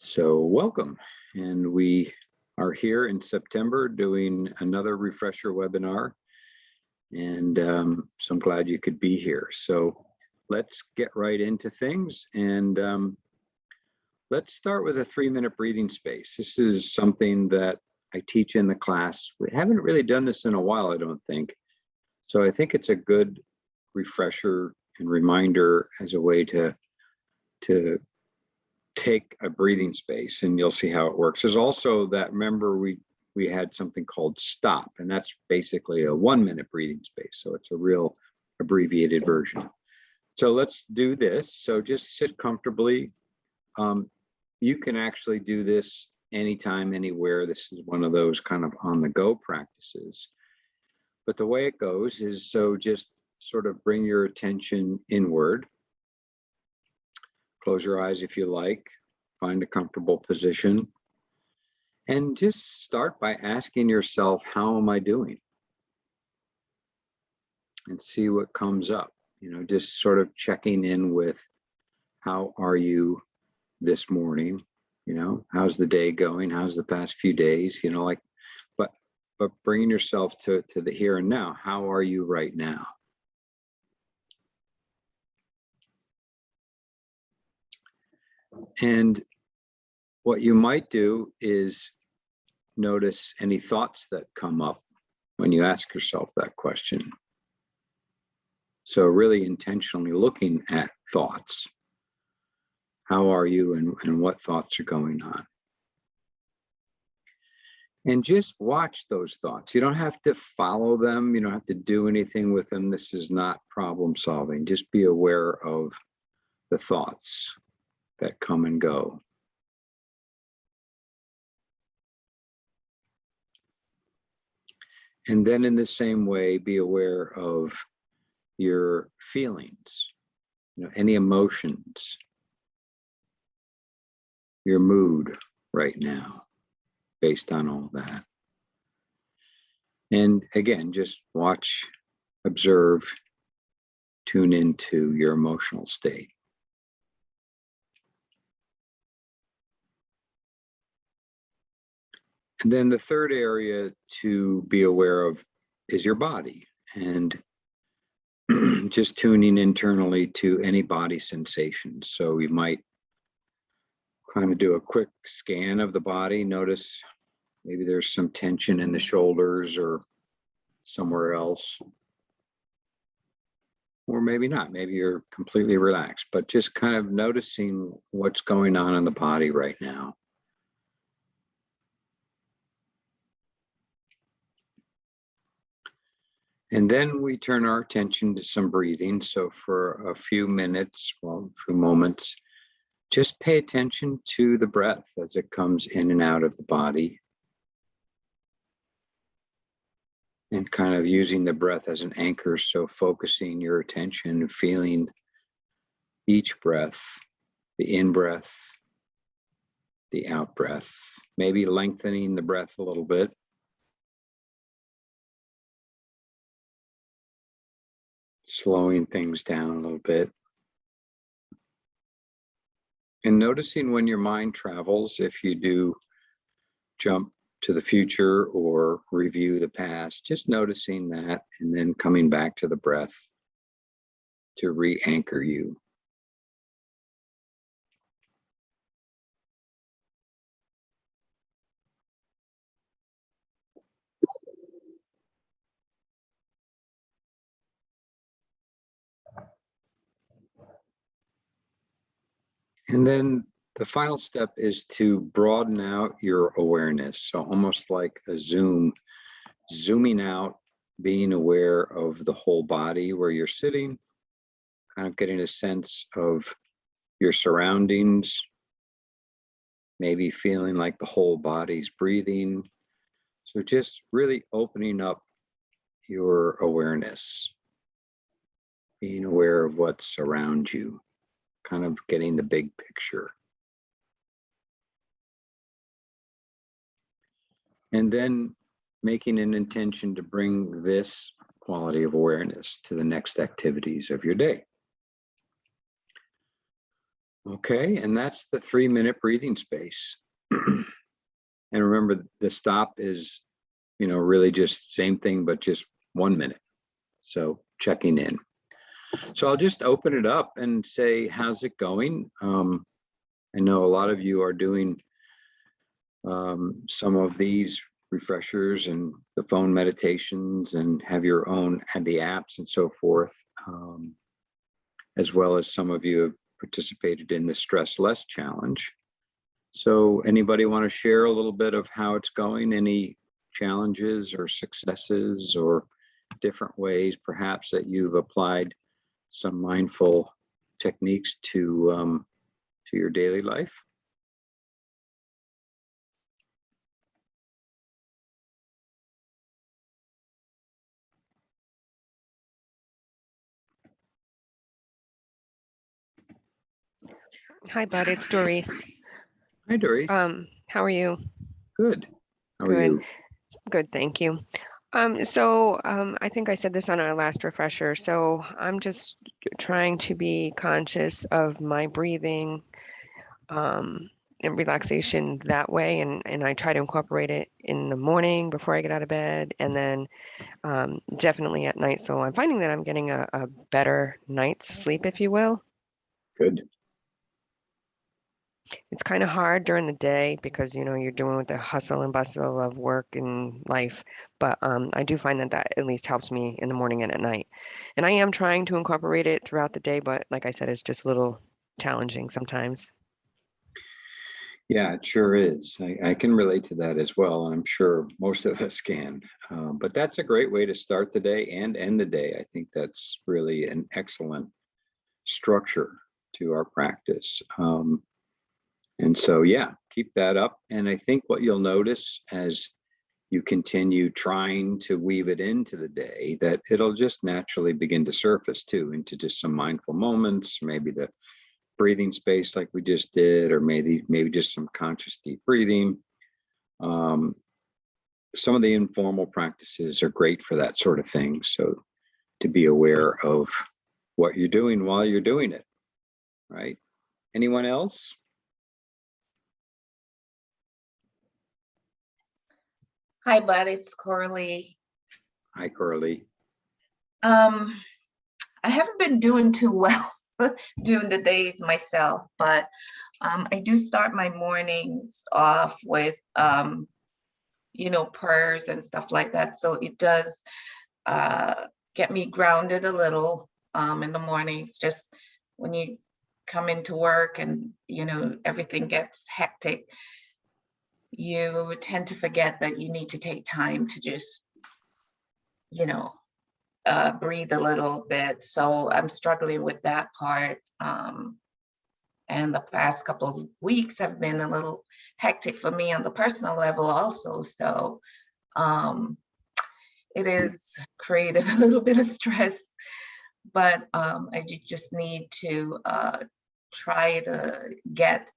So welcome, and we are here in September doing another refresher webinar, and so I'm glad you could be here. So let's get right into things, and let's start with a 3-minute breathing space. This is something that I teach in the class. We haven't really done this in a while, I don't think. So I think it's a good refresher and reminder as a way to take a breathing space, and you'll see how it works. There's also that, remember we had something called stop, and that's basically a 1-minute breathing space. So it's a real abbreviated version. So let's do this. So just sit comfortably. You can actually do this anytime, anywhere. This is one of those kind of on the go practices. But the way it goes is, so just sort of bring your attention inward. Close your eyes if you like, find a comfortable position, and just start by asking yourself, how am I doing? And see what comes up. Just sort of checking in with, how are you this morning? How's the day going? How's the past few days? But bringing yourself to the here and now. How are you right now? And what you might do is notice any thoughts that come up when you ask yourself that question. So really intentionally looking at thoughts. How are you, and what thoughts are going on? And just watch those thoughts. You don't have to follow them. You don't have to do anything with them. This is not problem solving. Just be aware of the thoughts that come and go. And then in the same way, be aware of your feelings, any emotions, your mood right now, based on all that. And again, just watch, observe, tune into your emotional state. And then the third area to be aware of is your body, and just tuning internally to any body sensations. So you might kind of do a quick scan of the body. Notice maybe there's some tension in the shoulders or somewhere else. Or maybe not. Maybe you're completely relaxed, but just kind of noticing what's going on in the body right now. And then we turn our attention to some breathing. So for a few minutes, well, a few moments, just pay attention to the breath as it comes in and out of the body. And kind of using the breath as an anchor. So focusing your attention, feeling each breath, the in-breath, the out-breath, maybe lengthening the breath a little bit. Slowing things down a little bit. And noticing when your mind travels, if you do jump to the future or review the past, just noticing that, and then coming back to the breath to re-anchor you. And then the final step is to broaden out your awareness. So almost like a zooming out, being aware of the whole body where you're sitting, kind of getting a sense of your surroundings, maybe feeling like the whole body's breathing. So just really opening up your awareness, being aware of what's around you, kind of getting the big picture. And then making an intention to bring this quality of awareness to the next activities of your day. Okay, and that's the 3-minute breathing space. And remember, the stop is, really just same thing, but just 1 minute. So checking in. So I'll just open it up and say, how's it going? I know a lot of you are doing some of these refreshers and the phone meditations and have your own and the apps and so forth, as well as some of you have participated in the Stress Less Challenge. So anybody want to share a little bit of how it's going? Any challenges or successes or different ways perhaps that you've applied some mindful techniques to your daily life? Hi, bud. It's Doris. Hi, Doris. How are you? Good. How are Good. you? Good, thank you. I think I said this on our last refresher. So I'm just trying to be conscious of my breathing and relaxation that way, and I try to incorporate it in the morning before I get out of bed, and then definitely at night. So I'm finding that I'm getting a better night's sleep, if you will. Good. It's kind of hard during the day because, you're doing with the hustle and bustle of work and life. But I do find that at least helps me in the morning and at night. And I am trying to incorporate it throughout the day, but like I said, it's just a little challenging sometimes. Yeah, it sure is. I can relate to that as well. And I'm sure most of us can. But that's a great way to start the day and end the day. I think that's really an excellent structure to our practice. And so, yeah, keep that up. And I think what you'll notice as you continue trying to weave it into the day, that it'll just naturally begin to surface too into just some mindful moments, maybe the breathing space like we just did, or maybe just some conscious deep breathing. Some of the informal practices are great for that sort of thing. So to be aware of what you're doing while you're doing it, right? Anyone else? Hi, bud. It's Coralie. Hi, Coralie. I haven't been doing too well during the days myself, but I do start my mornings off with, prayers and stuff like that. So it does get me grounded a little in the mornings. Just when you come into work and, everything gets hectic, you tend to forget that you need to take time to just, breathe a little bit. So I'm struggling with that part. And the past couple of weeks have been a little hectic for me on the personal level also. So it is created a little bit of stress, but just need to try to get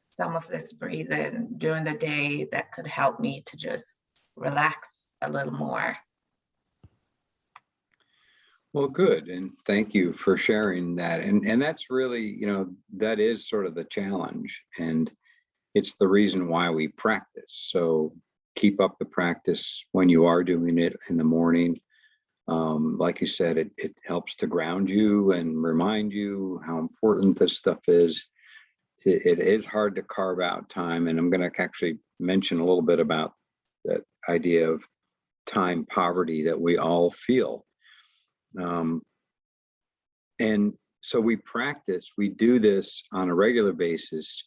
some of this breathing during the day that could help me to just relax a little more. Well, good. And thank you for sharing that. And that's really, that is sort of the challenge. And it's the reason why we practice. So keep up the practice when you are doing it in the morning. Like you said, it helps to ground you and remind you how important this stuff is. It is hard to carve out time. And I'm going to actually mention a little bit about that idea of time poverty that we all feel. And so we do this on a regular basis,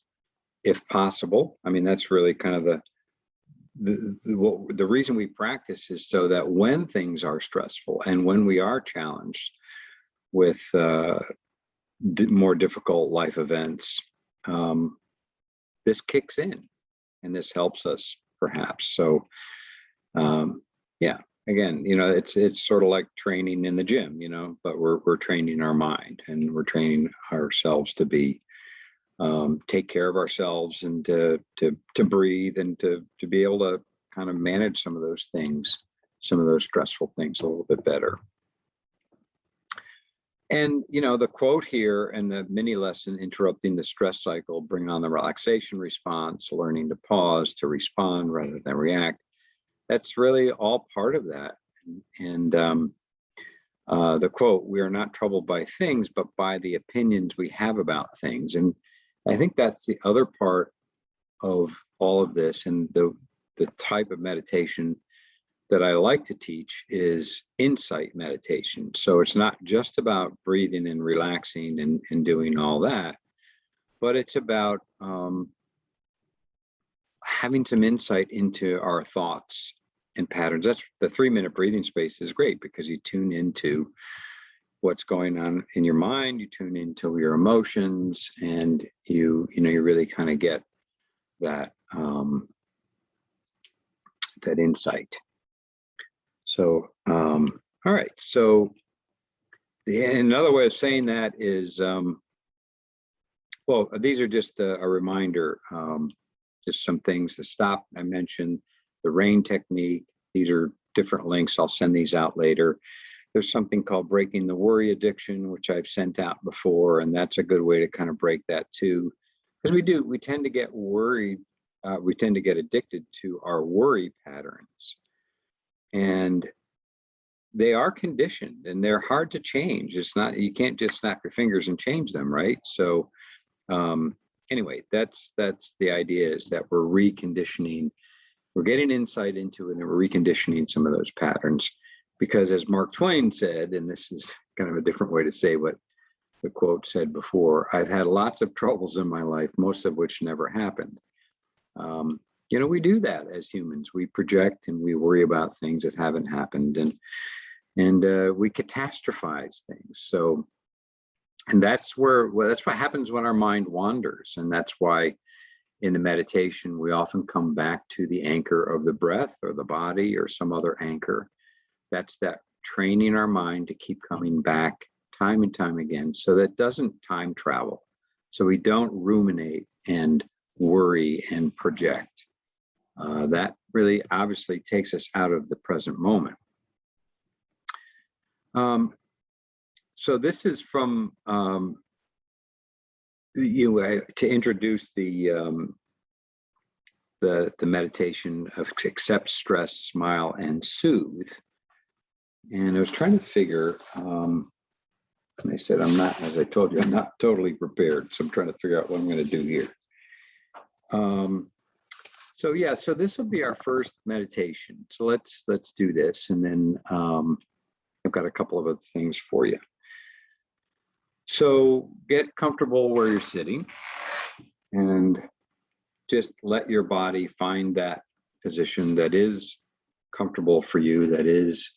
if possible. I mean, that's really kind of the reason we practice is so that when things are stressful and when we are challenged with more difficult life events, this kicks in and this helps us perhaps. So, yeah. Again, it's sort of like training in the gym, but we're training our mind and we're training ourselves to be take care of ourselves and to breathe and to be able to kind of manage some of those things, some of those stressful things a little bit better. And, the quote here and the mini lesson, interrupting the stress cycle, bring on the relaxation response, learning to pause, to respond rather than react. That's really all part of that. And the quote, we are not troubled by things, but by the opinions we have about things. And I think that's the other part of all of this. And the type of meditation that I like to teach is insight meditation. So it's not just about breathing and relaxing and doing all that, but it's about having some insight into our thoughts and patterns. That's the 3-minute breathing space is great because you tune into what's going on in your mind, you tune into your emotions, and you really kind of get that that insight. So, all right. So another way of saying that is, well, these are just a reminder, just some things to stop. I mentioned the RAIN technique. These are different links. I'll send these out later. There's something called breaking the worry addiction, which I've sent out before. And that's a good way to kind of break that too. Because we tend to get worried. We tend to get addicted to our worry patterns. And they are conditioned and they're hard to change. It's not, you can't just snap your fingers and change them, right? So anyway, that's the idea, is that we're reconditioning, we're getting insight into it and we're reconditioning some of those patterns. Because as Mark Twain said, and this is kind of a different way to say what the quote said before, I've had lots of troubles in my life, most of which never happened. We do that as humans. We project and we worry about things that haven't happened, and we catastrophize things. So, and that's what happens when our mind wanders. And that's why in the meditation, we often come back to the anchor of the breath or the body or some other anchor. That's that training our mind to keep coming back time and time again, so that doesn't time travel. So we don't ruminate and worry and project. That really obviously takes us out of the present moment. So this is from to introduce the meditation of accept, stress, smile, and soothe. And I was trying to figure, and I said, as I told you, I'm not totally prepared. So I'm trying to figure out what I'm going to do here. So this will be our first meditation. So let's do this. And then I've got a couple of other things for you. So get comfortable where you're sitting and just let your body find that position that is comfortable for you, that is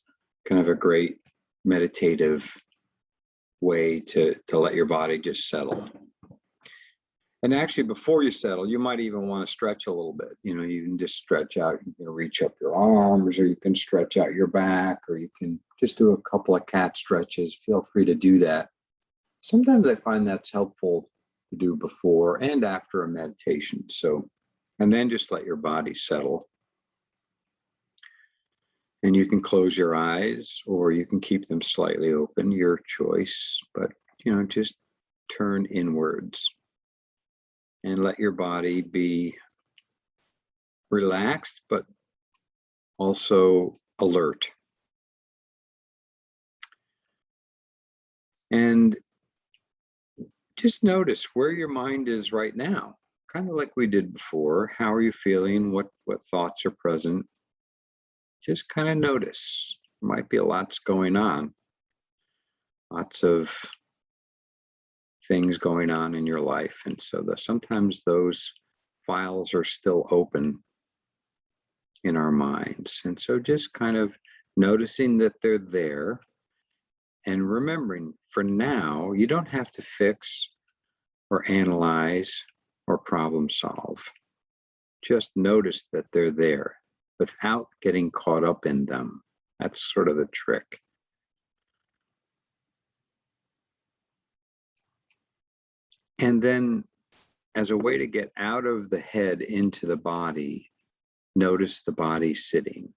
kind of a great meditative way to let your body just settle. And actually, before you settle, you might even want to stretch a little bit. You can just stretch out, you can reach up your arms, or you can stretch out your back, or you can just do a couple of cat stretches. Feel free to do that. Sometimes I find that's helpful to do before and after a meditation. So, and then just let your body settle. And you can close your eyes or you can keep them slightly open, your choice, but just turn inwards and let your body be relaxed, but also alert. And just notice where your mind is right now, kind of like we did before. How are you feeling? What thoughts are present? Just kind of notice. There might be lots going on, lots of things going on in your life. And so sometimes those files are still open in our minds. And so just kind of noticing that they're there and remembering, for now, you don't have to fix or analyze or problem solve. Just notice that they're there without getting caught up in them. That's sort of the trick. And then, as a way to get out of the head into the body, notice the body sitting.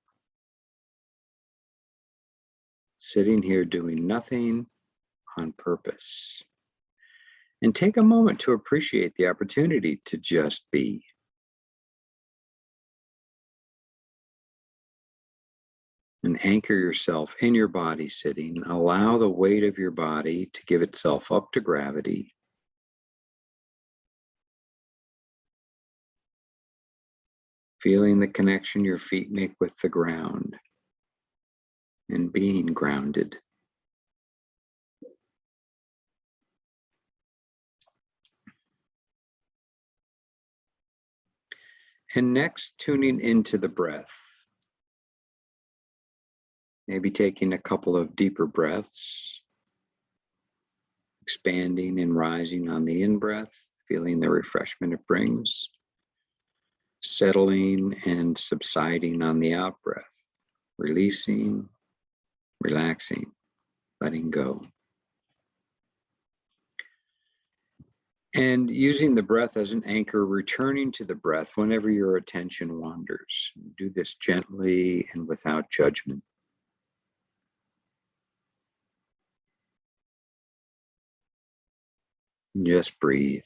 Sitting here doing nothing, on purpose. And take a moment to appreciate the opportunity to just be. And anchor yourself in your body sitting. Allow the weight of your body to give itself up to gravity. Feeling the connection your feet make with the ground and being grounded. And next, tuning into the breath. Maybe taking a couple of deeper breaths, expanding and rising on the in-breath, feeling the refreshment it brings, settling and subsiding on the out-breath, releasing, relaxing, letting go. And using the breath as an anchor, returning to the breath whenever your attention wanders. Do this gently and without judgment. Just breathe.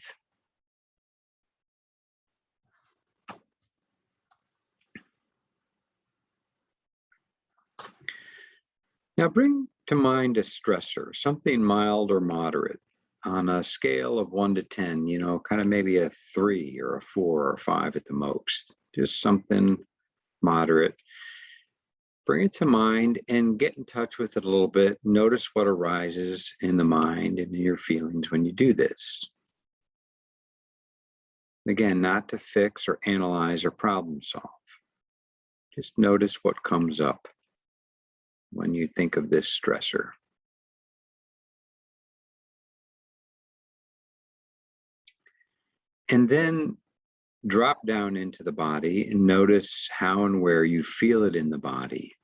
Now bring to mind a stressor, something mild or moderate. On a scale of 1 to 10, kind of maybe a 3 or a 4 or 5 at the most. Just something moderate. Bring it to mind and get in touch with it a little bit. Notice what arises in the mind and in your feelings when you do this. Again, not to fix or analyze or problem solve. Just notice what comes up when you think of this stressor. And then drop down into the body and notice how and where you feel it in the body.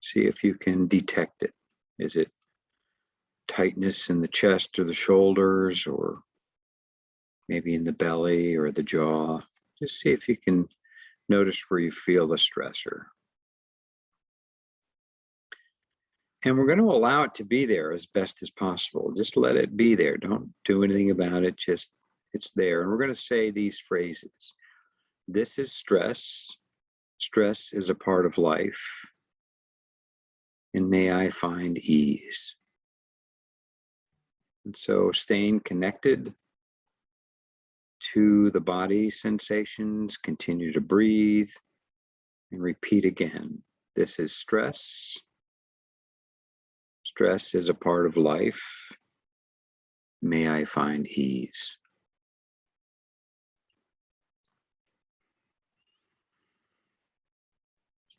See if you can detect it. Is it tightness in the chest or the shoulders, or maybe in the belly or the jaw? Just see if you can notice where you feel the stressor. And we're going to allow it to be there as best as possible. Just let it be there. Don't do anything about it. Just it's there. And we're going to say these phrases. This is stress. Stress is a part of life. And may I find ease. And so staying connected to the body sensations, continue to breathe and repeat again. This is stress. Stress is a part of life. May I find ease.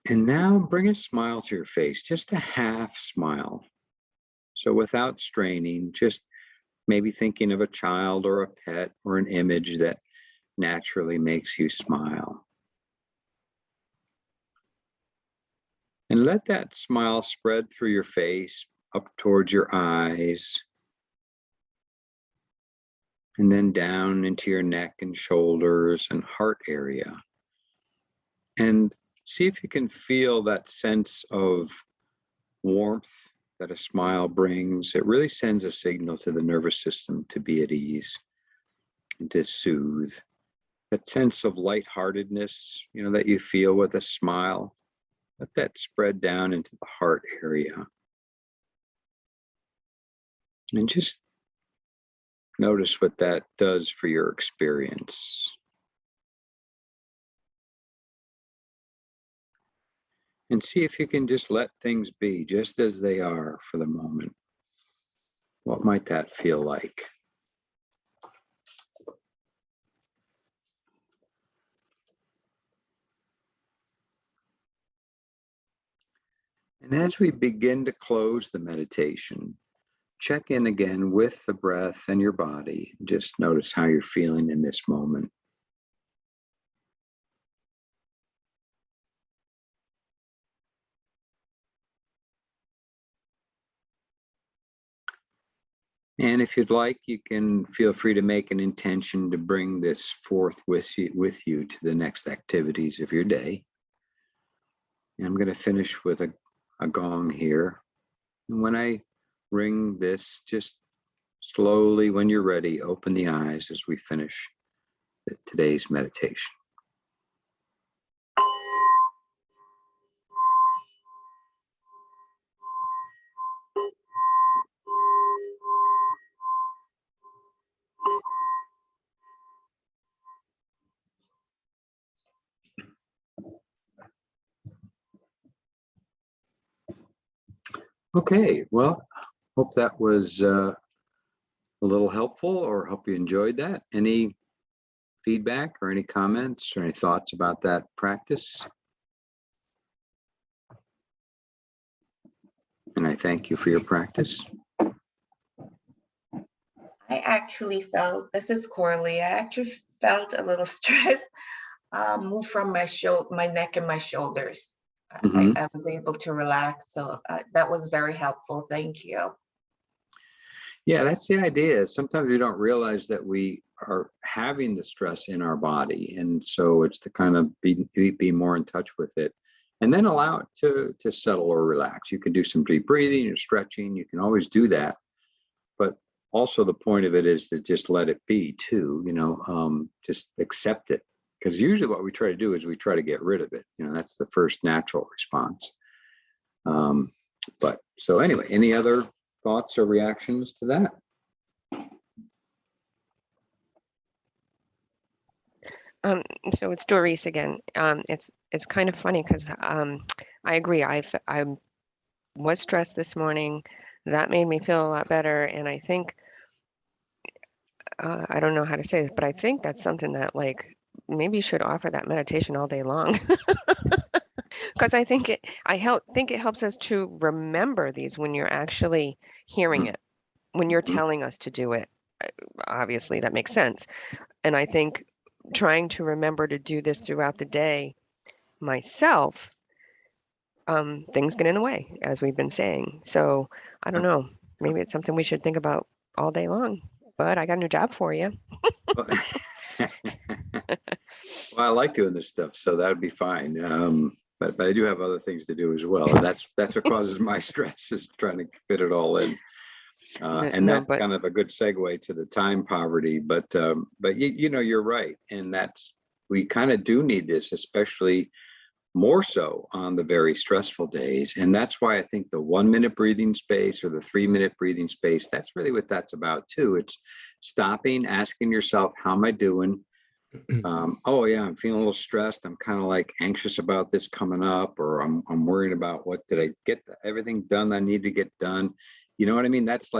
And now bring a smile to your face, just a half smile. So without straining, just maybe thinking of a child or a pet or an image that naturally makes you smile. And let that smile spread through your face, up towards your eyes, and then down into your neck and shoulders and heart area. And see if you can feel that sense of warmth that a smile brings. It really sends a signal to the nervous system to be at ease and to soothe. That sense of lightheartedness, that you feel with a smile, let that spread down into the heart area. And just notice what that does for your experience. And see if you can just let things be just as they are for the moment. What might that feel like? And as we begin to close the meditation, check in again with the breath and your body. Just notice how you're feeling in this moment. And if you'd like, you can feel free to make an intention to bring this forth with you to the next activities of your day. And I'm going to finish with a gong here. And when I ring this, just slowly, when you're ready, open the eyes as we finish today's meditation. Okay, well, hope that was a little helpful, or hope you enjoyed that. Any feedback or any comments or any thoughts about that practice? And I thank you for your practice. I actually felt, this is Corley, I actually felt a little stress move from my neck and my shoulders. I was able to relax, so that was very helpful. Thank you. Yeah, that's the idea. Sometimes we don't realize that we are having the stress in our body. And so it's to kind of be more in touch with it, and then allow it to settle or relax. You can do some deep breathing or stretching. You can always do that. But also the point of it is to just let it be too, just accept it. Because usually what we try to do is we try to get rid of it. That's the first natural response. But so anyway, any other thoughts or reactions to that? So it's Doris again. It's kind of funny because I agree. I was stressed this morning. That made me feel a lot better, and I think I don't know how to say this, but I think that's something that maybe you should offer that meditation all day long. Because I think think it helps us to remember these when you're actually hearing it, when you're telling us to do it. Obviously, that makes sense. And I think trying to remember to do this throughout the day myself, things get in the way, as we've been saying. So I don't know. Maybe it's something we should think about all day long. But I got a new job for you. Well, I like doing this stuff, so that would be fine. But I do have other things to do as well, and that's what causes my stress, is trying to fit it all in. And that's kind of a good segue to the time poverty. But you're right, and we kind of do need this, especially more so on the very stressful days. And that's why I think the 1 minute breathing space or the 3 minute breathing space, that's really what that's about too. It's stopping, asking yourself, how am I doing? Oh yeah, I'm feeling a little stressed. I'm kind of anxious about this coming up, or I'm worried about did I get everything done I need to get done? You know what I mean? That's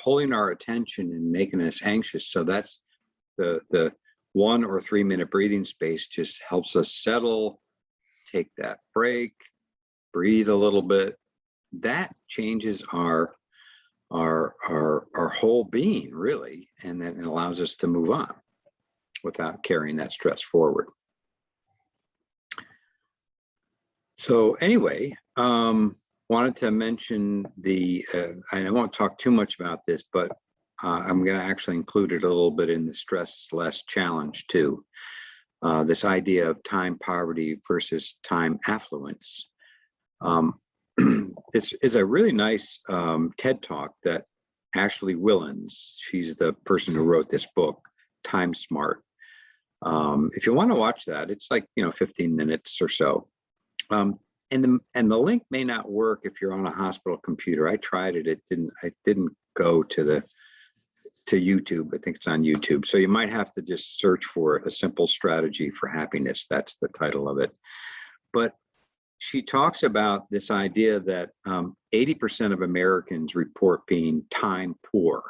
pulling our attention and making us anxious. So that's the 1 or 3 minute breathing space just helps us settle, take that break, breathe a little bit. That changes our whole being, really, and then it allows us to move on without carrying that stress forward. So anyway, wanted to mention and I won't talk too much about this, but I'm going to actually include it a little bit in the stress less challenge too. This idea of time poverty versus time affluence. This is a really nice TED talk that Ashley Willens, she's the person who wrote this book, Time Smart. If you want to watch that, it's 15 minutes or so. And the link may not work if you're on a hospital computer. I tried it. I didn't go to YouTube. I think it's on YouTube. So you might have to just search for A Simple Strategy for Happiness. That's the title of it. But she talks about this idea that 80% of Americans report being time poor.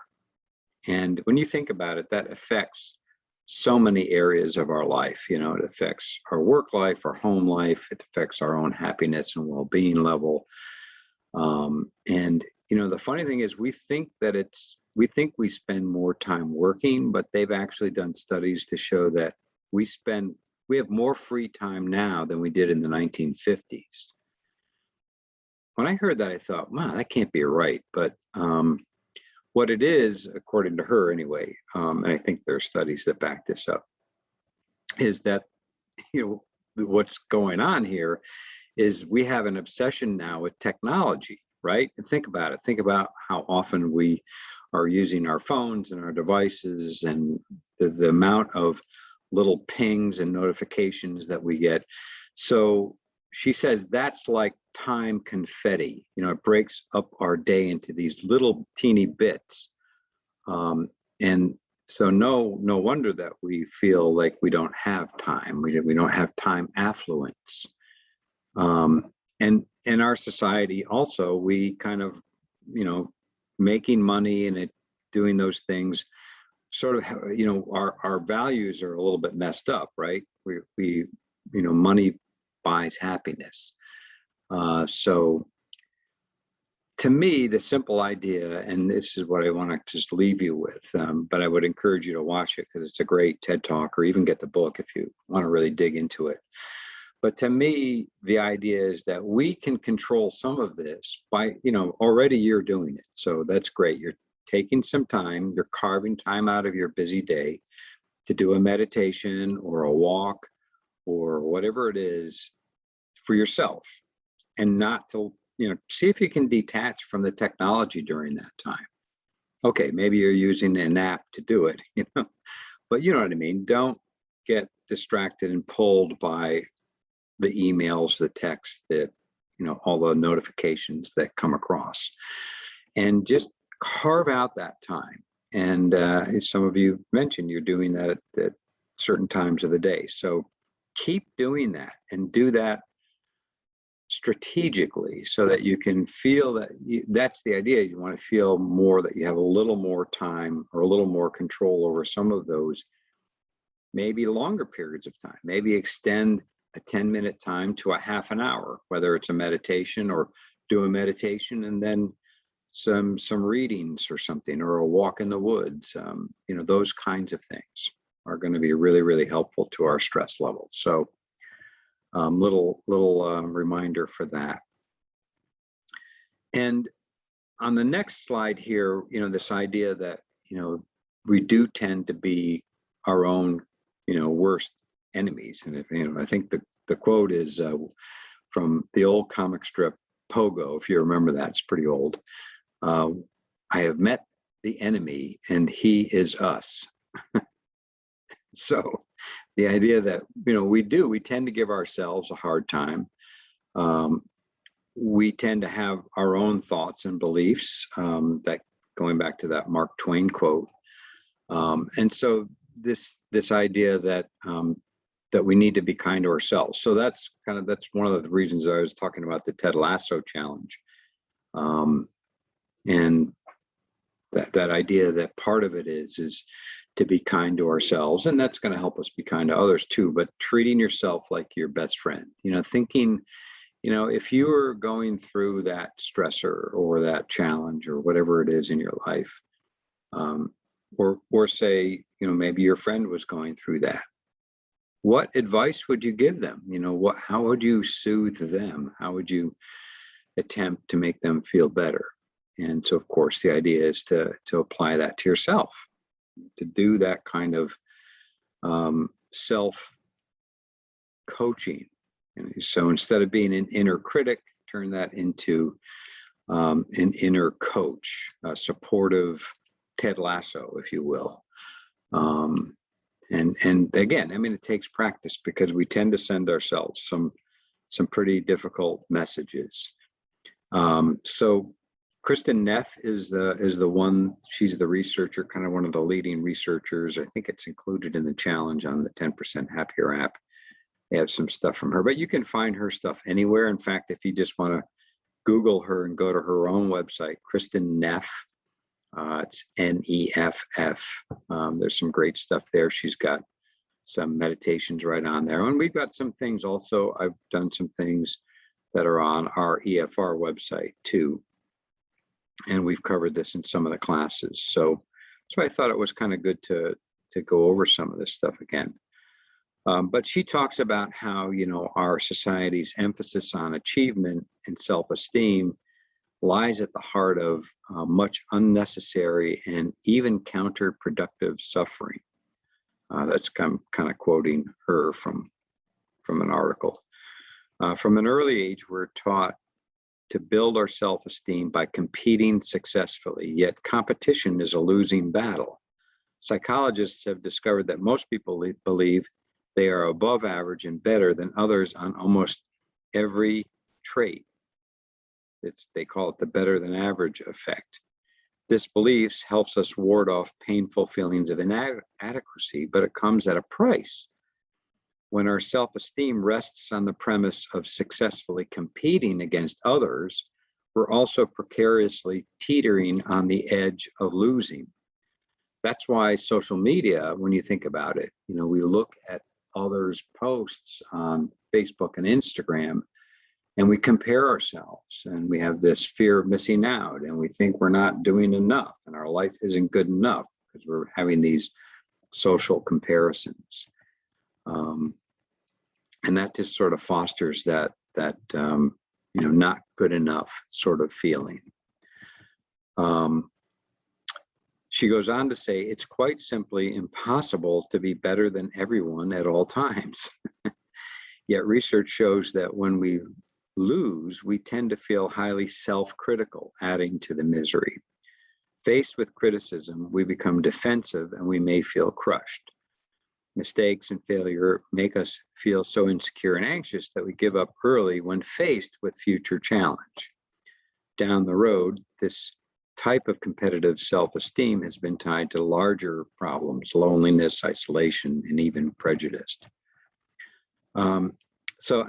And when you think about it, that affects so many areas of our life. It affects our work life, our home life. It affects our own happiness and well-being level. And the funny thing is, we think we spend more time working, but they've actually done studies to show that we have more free time now than we did in the 1950s. When I heard that, I thought, wow, that can't be right. But what it is, according to her anyway, and I think there are studies that back this up, is that what's going on here is we have an obsession now with technology. right? And think about it. Think about how often we are using our phones and our devices, and the amount of little pings and notifications that we get. So she says that's like time confetti. It breaks up our day into these little teeny bits. And so no wonder that we feel like we don't have time. We don't have time affluence. And in our society also, we kind of, making money and doing those things sort of, our values are a little bit messed up, right? We money buys happiness. So to me, the simple idea, and this is what I want to just leave you with, but I would encourage you to watch it because it's a great TED Talk, or even get the book if you want to really dig into it. But to me, the idea is that we can control some of this by, already you're doing it. So that's great. You're taking some time, you're carving time out of your busy day to do a meditation or a walk or whatever it is for yourself, and not to, see if you can detach from the technology during that time. Okay, maybe you're using an app to do it, but you know what I mean? Don't get distracted and pulled by the emails, the texts, all the notifications that come across, and just carve out that time. And as some of you mentioned, you're doing that at certain times of the day. So keep doing that, and do that strategically so that you can feel that that's the idea. You want to feel more that you have a little more time or a little more control over some of those, maybe longer periods of time. Maybe extend a 10-minute time to a half an hour, whether it's a meditation, or do a meditation and then some readings or something, or a walk in the woods. Those kinds of things are going to be really, really helpful to our stress levels. So little reminder for that. And on the next slide here, this idea that, we do tend to be our own, worst enemies. And I think the quote is from the old comic strip Pogo, if you remember that. It's pretty old. I have met the enemy and he is us. So the idea that, we tend to give ourselves a hard time. We tend to have our own thoughts and beliefs, that going back to that Mark Twain quote. And so this idea that, that we need to be kind to ourselves. So that's one of the reasons I was talking about the Ted Lasso challenge. And that idea that part of it is to be kind to ourselves, and that's going to help us be kind to others too, but treating yourself like your best friend, thinking, if you are going through that stressor or that challenge or whatever it is in your life, or say, maybe your friend was going through that, what advice would you give them? How would you soothe them? How would you attempt to make them feel better? And so, of course, the idea is to apply that to yourself, to do that kind of self-coaching. So instead of being an inner critic, turn that into an inner coach, a supportive Ted Lasso, if you will. And again, it takes practice, because we tend to send ourselves some pretty difficult messages. So Kristin Neff is the one. She's the researcher, kind of one of the leading researchers. I think it's included in the challenge on the 10% Happier app. They have some stuff from her, but you can find her stuff anywhere. In fact, if you just want to Google her and go to her own website, Kristin Neff, it's Neff. There's some great stuff there. She's got some meditations right on there. And we've got some things also. I've done some things that are on our EFR website too. And we've covered this in some of the classes. So I thought it was kind of good to go over some of this stuff again. But she talks about how, our society's emphasis on achievement and self-esteem lies at the heart of much unnecessary and even counterproductive suffering. That's kind of quoting her from an article. From an early age, we're taught to build our self-esteem by competing successfully, yet competition is a losing battle. Psychologists have discovered that most people believe they are above average and better than others on almost every trait. They call it the better than average effect. This belief helps us ward off painful feelings of inadequacy, but it comes at a price. When our self-esteem rests on the premise of successfully competing against others, we're also precariously teetering on the edge of losing. That's why social media, when you think about it, we look at others' posts on Facebook and Instagram, and we compare ourselves, and we have this fear of missing out, and we think we're not doing enough, and our life isn't good enough because we're having these social comparisons. And that just sort of fosters that not good enough sort of feeling. She goes on to say, it's quite simply impossible to be better than everyone at all times. Yet research shows that when we lose, we tend to feel highly self-critical, adding to the misery. Faced with criticism, we become defensive and we may feel crushed. Mistakes and failure make us feel so insecure and anxious that we give up early when faced with future challenge. Down the road, this type of competitive self-esteem has been tied to larger problems, loneliness, isolation, and even prejudice. So,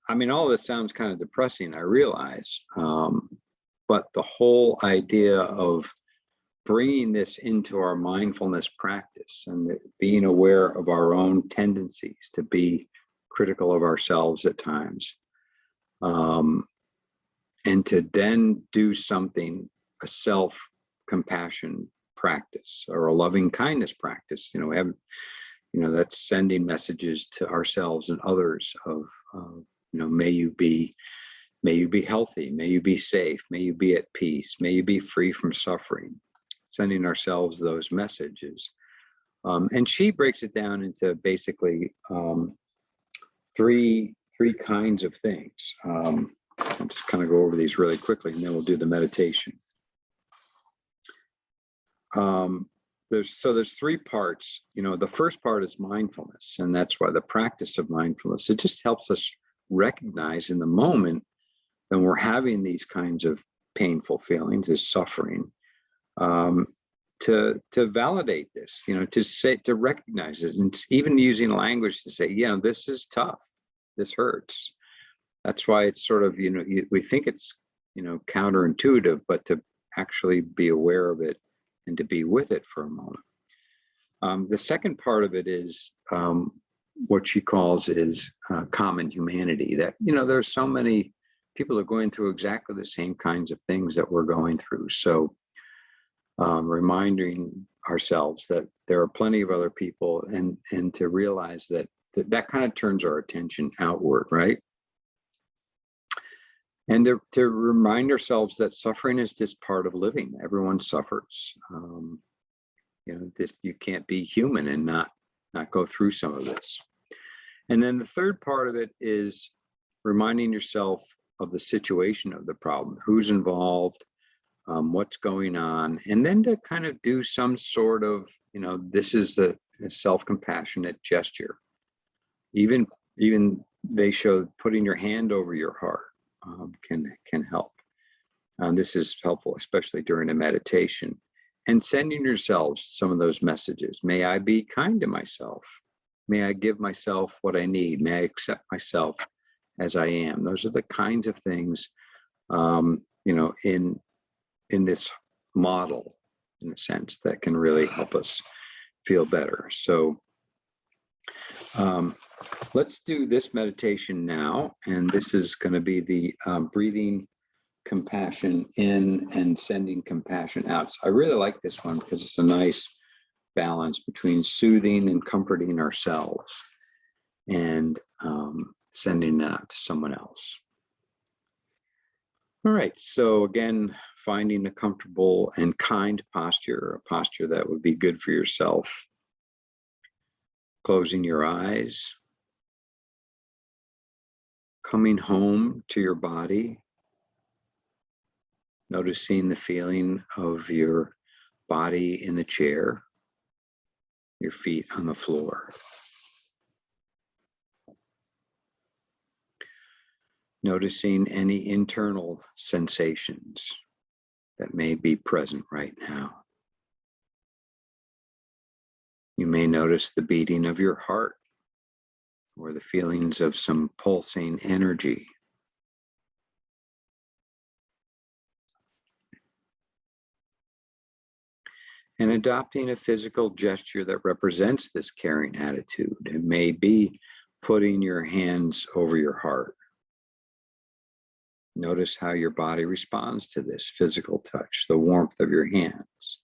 I mean, all this sounds kind of depressing, I realize, but the whole idea of bringing this into our mindfulness practice and being aware of our own tendencies to be critical of ourselves at times, and to then do something, a self-compassion practice or a loving kindness practice, that's sending messages to ourselves and others of, may you be healthy, may you be safe, may you be at peace, may you be free from suffering. Sending ourselves those messages. And she breaks it down into basically three kinds of things. I'll just kind of go over these really quickly, and then we'll do the meditation. There's three parts. The first part is mindfulness, and that's why the practice of mindfulness, it just helps us recognize in the moment when we're having these kinds of painful feelings, this suffering, to validate this, to recognize it, and even using language to say, this is tough, this hurts. That's why it's sort of, we think it's, counterintuitive, but to actually be aware of it and to be with it for a moment. The second part of it is what she calls is common humanity, that, there's so many people are going through exactly the same kinds of things that we're going through. So reminding ourselves that there are plenty of other people, and to realize that kind of turns our attention outward, right? And to remind ourselves that suffering is just part of living. Everyone suffers. You can't be human and not go through some of this. And then the third part of it is reminding yourself of the situation of the problem, who's involved, what's going on, and then to kind of do some sort of, this is a self-compassionate gesture. Even they showed putting your hand over your heart can help. This is helpful, especially during a meditation, and sending yourselves some of those messages. May I be kind to myself. May I give myself what I need. May I accept myself as I am. Those are the kinds of things, in this model, in a sense, that can really help us feel better. So let's do this meditation now. And this is going to be the breathing compassion in and sending compassion out. So I really like this one because it's a nice balance between soothing and comforting ourselves and sending that to someone else. All right, so again, finding a comfortable and kind posture, a posture that would be good for yourself. Closing your eyes. Coming home to your body. Noticing the feeling of your body in the chair, your feet on the floor. Noticing any internal sensations that may be present right now. You may notice the beating of your heart or the feelings of some pulsing energy. And adopting a physical gesture that represents this caring attitude. It may be putting your hands over your heart. Notice how your body responds to this physical touch, the warmth of your hands.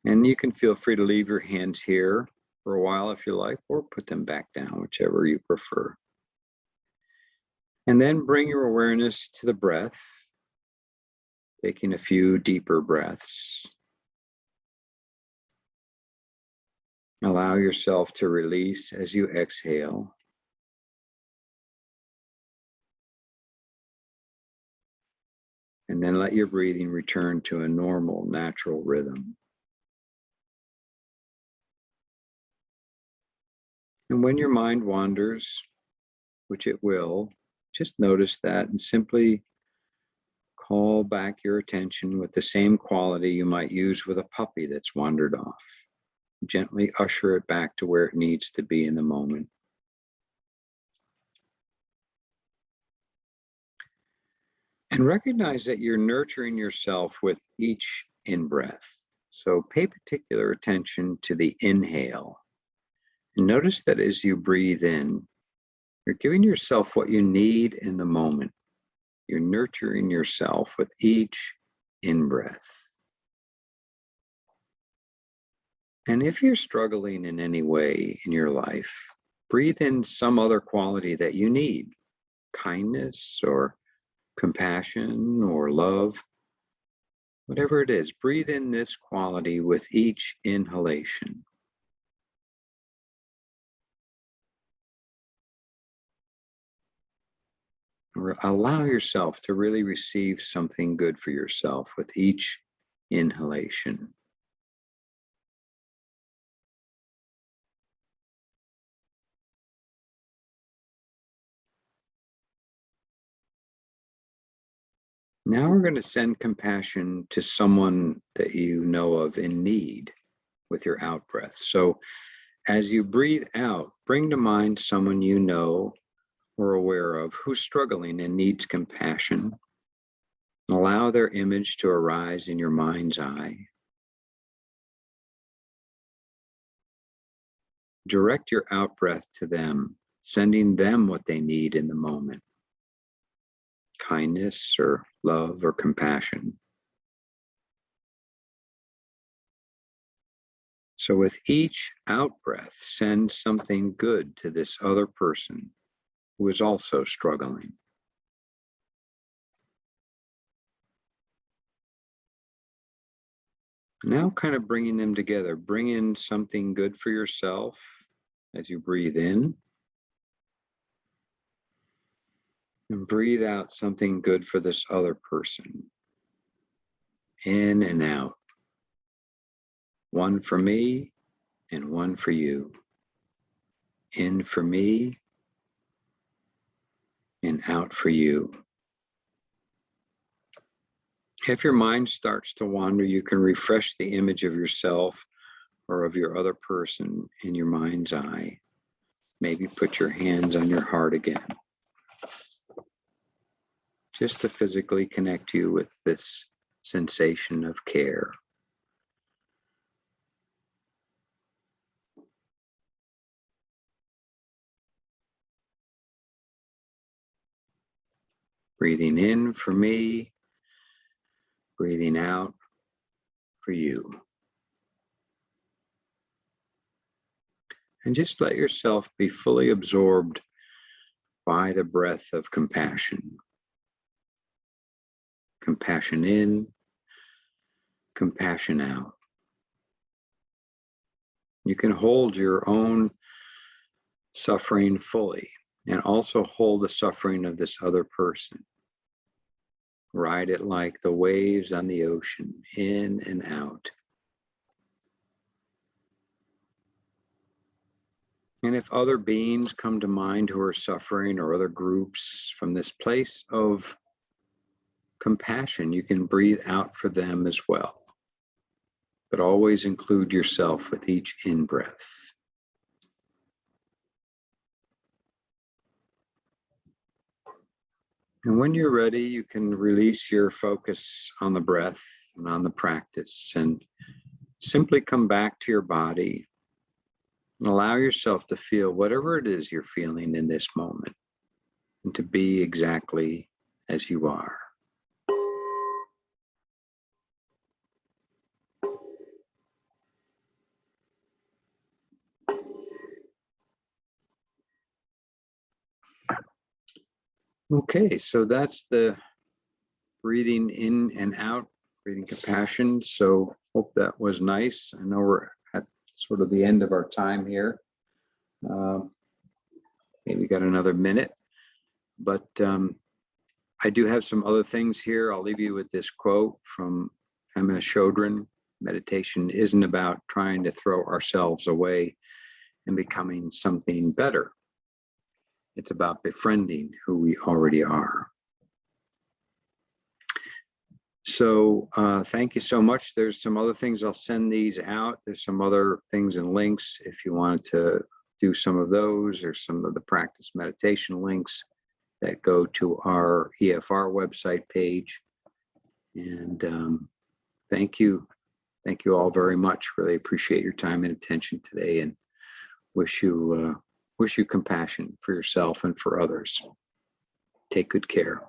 And you can feel free to leave your hands here for a while if you like, or put them back down, whichever you prefer. And then bring your awareness to the breath, taking a few deeper breaths. Allow yourself to release as you exhale. And then let your breathing return to a normal, natural rhythm. And when your mind wanders, which it will, just notice that and simply call back your attention with the same quality you might use with a puppy that's wandered off. Gently usher it back to where it needs to be in the moment. And recognize that you're nurturing yourself with each in-breath. So pay particular attention to the inhale. And notice that as you breathe in, you're giving yourself what you need in the moment. You're nurturing yourself with each in-breath. And if you're struggling in any way in your life, breathe in some other quality that you need. Kindness or compassion or love, whatever it is, breathe in this quality with each inhalation. Or allow yourself to really receive something good for yourself with each inhalation. Now we're going to send compassion to someone that you know of in need with your out breath. So as you breathe out, bring to mind someone you know or aware of who's struggling and needs compassion. Allow their image to arise in your mind's eye. Direct your out breath to them, sending them what they need in the moment. Kindness or love or compassion. So with each out breath, send something good to this other person who is also struggling. Now kind of bringing them together. Bring in something good for yourself as you breathe in. And breathe out something good for this other person. In and out. One for me and one for you. In for me and out for you. If your mind starts to wander, you can refresh the image of yourself or of your other person in your mind's eye. Maybe put your hands on your heart again. Just to physically connect you with this sensation of care. Breathing in for me, breathing out for you. And just let yourself be fully absorbed by the breath of compassion. Compassion in, compassion out. You can hold your own suffering fully and also hold the suffering of this other person. Ride it like the waves on the ocean, in and out. And if other beings come to mind who are suffering, or other groups, from this place of compassion, you can breathe out for them as well. But always include yourself with each in-breath. And when you're ready, you can release your focus on the breath and on the practice, and simply come back to your body and allow yourself to feel whatever it is you're feeling in this moment, and to be exactly as you are. Okay, so that's the breathing in and out, breathing compassion. So hope that was nice. I know we're at sort of the end of our time here. Maybe got another minute, but I do have some other things here. I'll leave you with this quote from Emma Chodron. Meditation isn't about trying to throw ourselves away and becoming something better. It's about befriending who we already are. So thank you so much. There's some other things, I'll send these out. There's some other things and links if you wanted to do some of those, or some of the practice meditation links that go to our EFR website page. And thank you all very much. Really appreciate your time and attention today, and wish you compassion for yourself and for others. Take good care.